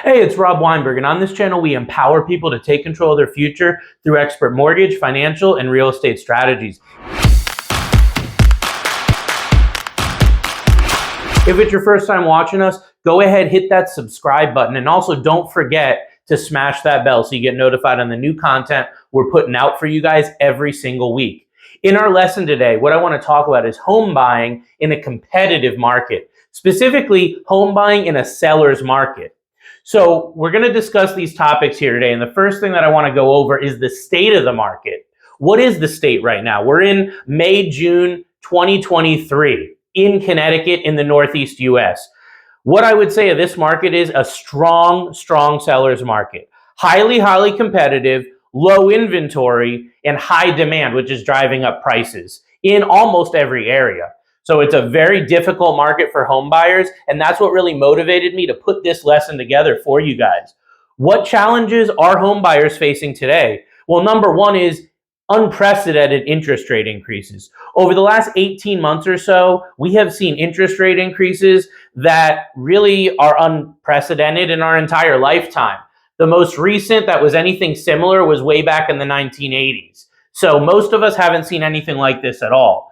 Hey, it's Rob Weinberg, and on this channel, we empower people to take control of their future through expert mortgage, financial, and real estate strategies. If it's your first time watching us, go ahead, hit that subscribe button, and also don't forget to smash that bell so you get notified on the new content we're putting out for you guys every single week. In our lesson today, what I want to talk about is home buying in a competitive market, specifically home buying in a seller's market. So we're going to discuss these topics here today. And the first thing that I want to go over is the state of the market. What is the state right now? We're in May, June 2023 in Connecticut in the Northeast US. What I would say of this market is a strong seller's market. Highly competitive, low inventory, and high demand, which is driving up prices in almost every area. So it's a very difficult market for home buyers, and that's what really motivated me to put this lesson together for you guys. What challenges are home buyers facing today? Well, number one is unprecedented interest rate increases. Over the last 18 months or so, we have seen interest rate increases that really are unprecedented in our entire lifetime. The most recent that was anything similar was way back in the 1980s. So most of us haven't seen anything like this at all.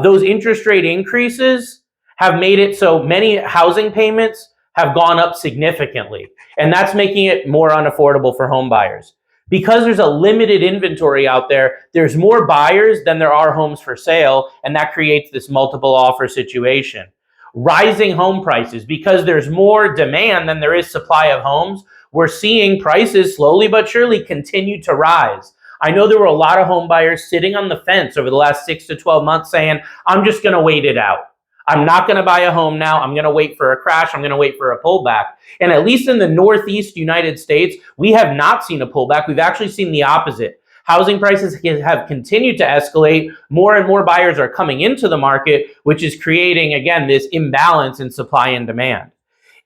Those interest rate increases have made it so many housing payments have gone up significantly, and that's making it more unaffordable for home buyers. Because there's a limited inventory out there, there's more buyers than there are homes for sale, and that creates this multiple offer situation. Rising home prices, because there's more demand than there is supply of homes, we're seeing prices slowly but surely continue to rise. I know there were a lot of home buyers sitting on the fence over the last 6 to 12 months saying, I'm just going to wait it out. I'm not going to buy a home now. I'm going to wait for a crash. I'm going to wait for a pullback. And at least in the Northeast United States, we have not seen a pullback. We've actually seen the opposite. Housing prices have continued to escalate. More and more buyers are coming into the market, which is creating, again, this imbalance in supply and demand.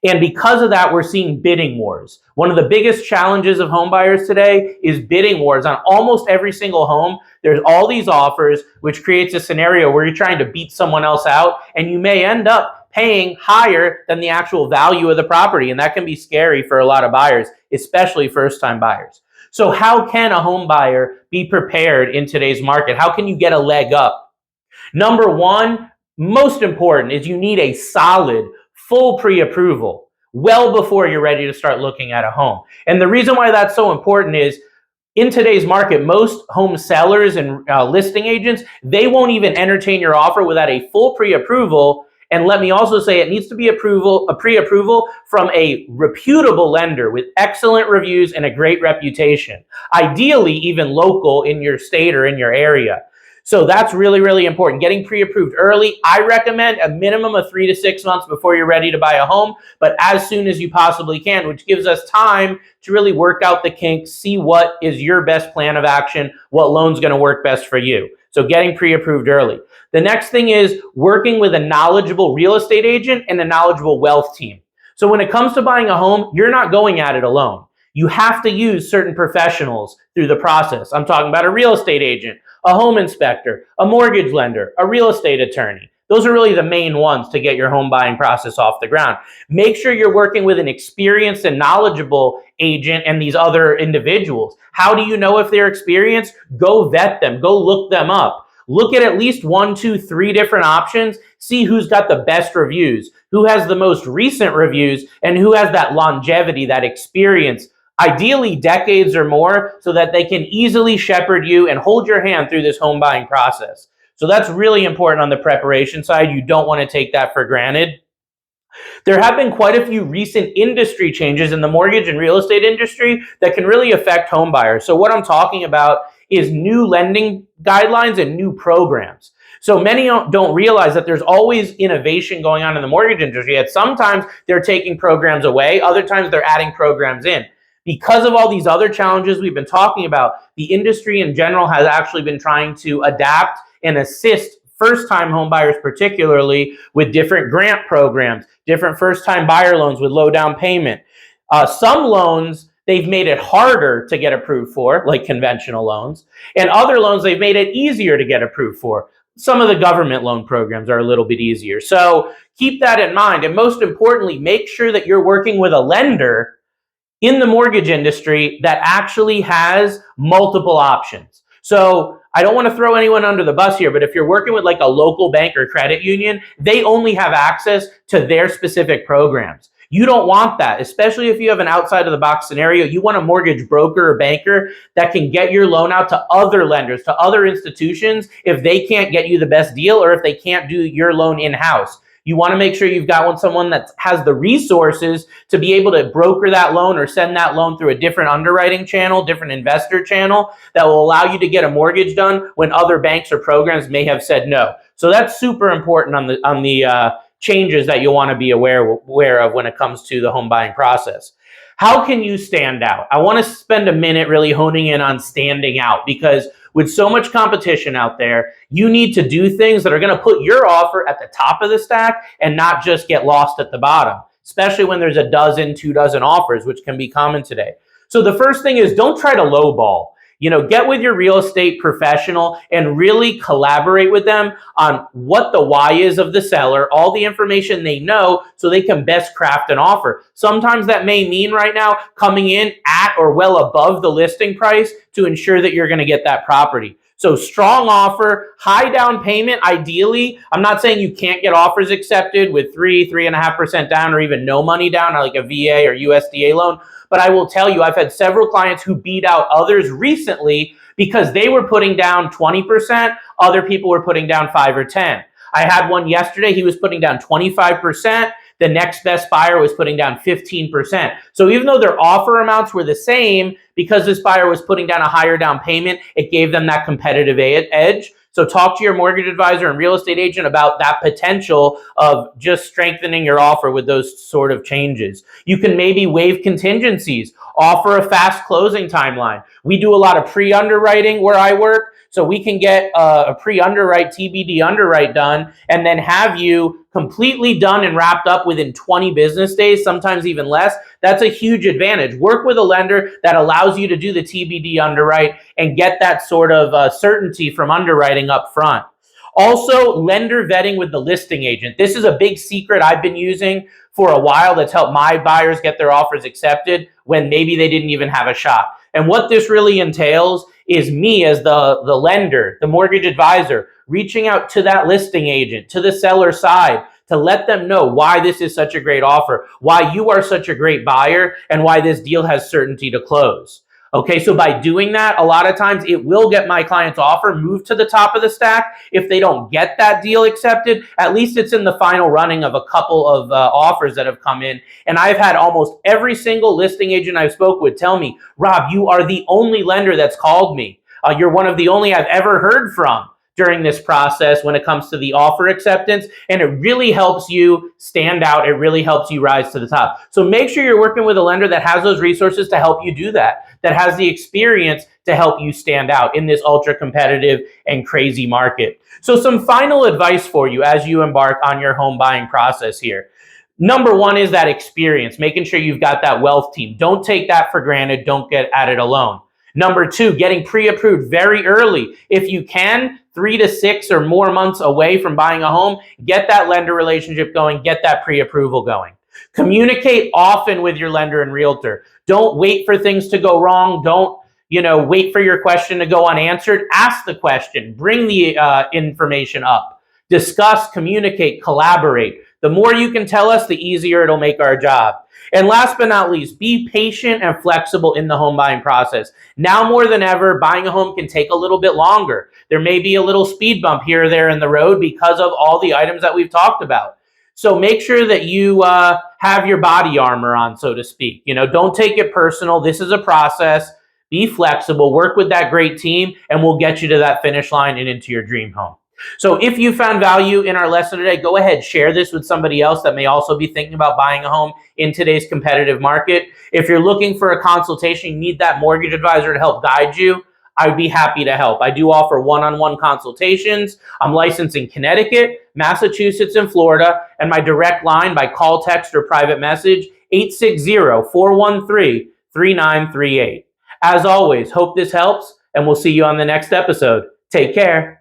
And because of that, we're seeing bidding wars. One of the biggest challenges of home buyers today is bidding wars. On almost every single home, there's all these offers, which creates a scenario where you're trying to beat someone else out, and you may end up paying higher than the actual value of the property. And that can be scary for a lot of buyers, especially first-time buyers. So how can a home buyer be prepared in today's market? How can you get a leg up? Number one, most important, is you need a solid full pre-approval well before you're ready to start looking at a home. And the reason why that's so important is in today's market, most home sellers and listing agents, they won't even entertain your offer without a full pre-approval. And let me also say it needs to be a pre-approval from a reputable lender with excellent reviews and a great reputation, ideally even local in your state or in your area. So that's really important. Getting pre-approved early. I recommend a minimum of 3 to 6 months before you're ready to buy a home, but as soon as you possibly can, which gives us time to really work out the kinks, see what is your best plan of action, what loan's going to work best for you. So getting pre-approved early. The next thing is working with a knowledgeable real estate agent and a knowledgeable wealth team. So when it comes to buying a home, you're not going at it alone. You have to use certain professionals through the process. I'm talking about a real estate agent, a home inspector, a mortgage lender, a real estate attorney. Those are really the main ones to get your home buying process off the ground. Make sure you're working with an experienced and knowledgeable agent and these other individuals. How do you know if they're experienced? Go vet them. Go look them up. Look at least 1, 2, 3 different options. See who's got the best reviews, who has the most recent reviews, and who has that longevity, that experience, ideally decades or more, so that they can easily shepherd you and hold your hand through this home buying process. So that's really important on the preparation side. You don't want to take that for granted. There have been quite a few recent industry changes in the mortgage and real estate industry that can really affect home buyers. So what I'm talking about is new lending guidelines and new programs. So many don't realize that there's always innovation going on in the mortgage industry. Yet sometimes they're taking programs away, other times they're adding programs in. Because of all these other challenges we've been talking about, the industry in general has actually been trying to adapt and assist first-time home buyers, particularly with different grant programs, different first-time buyer loans with low down payment. Some loans, they've made it harder to get approved for, like conventional loans, and other loans, they've made it easier to get approved for. Some of the government loan programs are a little bit easier. So keep that in mind. And most importantly, make sure that you're working with a lender in the mortgage industry that actually has multiple options. So I don't want to throw anyone under the bus here, but if you're working with like a local bank or credit union, they only have access to their specific programs. You don't want that, especially if you have an outside of the box scenario. You want a mortgage broker or banker that can get your loan out to other lenders, to other institutions if they can't get you the best deal or if they can't do your loan in-house. You want to make sure you've got someone that has the resources to be able to broker that loan or send that loan through a different underwriting channel, different investor channel that will allow you to get a mortgage done when other banks or programs may have said no. So that's super important on the changes that you'll want to be aware of when it comes to the home buying process. How can you stand out? I want to spend a minute really honing in on standing out, because with so much competition out there, you need to do things that are going to put your offer at the top of the stack and not just get lost at the bottom, especially when there's a dozen, 2 dozen offers, which can be common today. So the first thing is, don't try to lowball. Get with your real estate professional and really collaborate with them on what the why is of the seller, all the information they know, so they can best craft an offer. Sometimes that may mean right now coming in at or well above the listing price to ensure that you're going to get that property. So strong offer, high down payment. Ideally, I'm not saying you can't get offers accepted with 3.5% down or even no money down, like a VA or USDA loan. But I will tell you, I've had several clients who beat out others recently because they were putting down 20%. Other people were putting down 5 or 10. I had one yesterday. He was putting down 25%. The next best buyer was putting down 15%. So even though their offer amounts were the same, because this buyer was putting down a higher down payment, it gave them that competitive edge. So talk to your mortgage advisor and real estate agent about that potential of just strengthening your offer with those sort of changes. You can maybe waive contingencies, offer a fast closing timeline. We do a lot of pre-underwriting where I work, so we can get a pre-underwrite, TBD underwrite done, and then have you completely done and wrapped up within 20 business days, sometimes even less. That's a huge advantage. Work with a lender that allows you to do the TBD underwrite and get that sort of certainty from underwriting up front. Also, lender vetting with the listing agent. This is a big secret I've been using for a while that's helped my buyers get their offers accepted when maybe they didn't even have a shot. And what this really entails is me as the lender, the mortgage advisor, reaching out to that listing agent, to the seller side, to let them know why this is such a great offer, why you are such a great buyer, and why this deal has certainty to close. Okay, so by doing that, a lot of times it will get my client's offer moved to the top of the stack. If they don't get that deal accepted, at least it's in the final running of a couple of offers that have come in. And I've had almost every single listing agent I've spoke with tell me, Rob, you are the only lender that's called me. You're one of the only I've ever heard from during this process when it comes to the offer acceptance, and it really helps you stand out. It really helps you rise to the top. So make sure you're working with a lender that has those resources to help you do that, that has the experience to help you stand out in this ultra competitive and crazy market. So some final advice for you as you embark on your home buying process here. Number one is that experience, making sure you've got that wealth team. Don't take that for granted. Don't get at it alone. Number two, getting pre-approved very early. If you can, 3 to 6 or more months away from buying a home, get that lender relationship going, get that pre-approval going. Communicate often with your lender and realtor. Don't wait for things to go wrong. Don't wait for your question to go unanswered. Ask the question. Bring the information up. Discuss, communicate, collaborate. The more you can tell us, the easier it'll make our job. And last but not least, be patient and flexible in the home buying process. Now more than ever, buying a home can take a little bit longer. There may be a little speed bump here or there in the road because of all the items that we've talked about. So make sure that you have your body armor on, so to speak. Don't take it personal. This is a process. Be flexible, work with that great team, and we'll get you to that finish line and into your dream home. So if you found value in our lesson today, go ahead, share this with somebody else that may also be thinking about buying a home in today's competitive market. If you're looking for a consultation, you need that mortgage advisor to help guide you, I'd be happy to help. I do offer one-on-one consultations. I'm licensed in Connecticut, Massachusetts, and Florida, and my direct line by call, text, or private message, 860-413-3938. As always, hope this helps, and we'll see you on the next episode. Take care.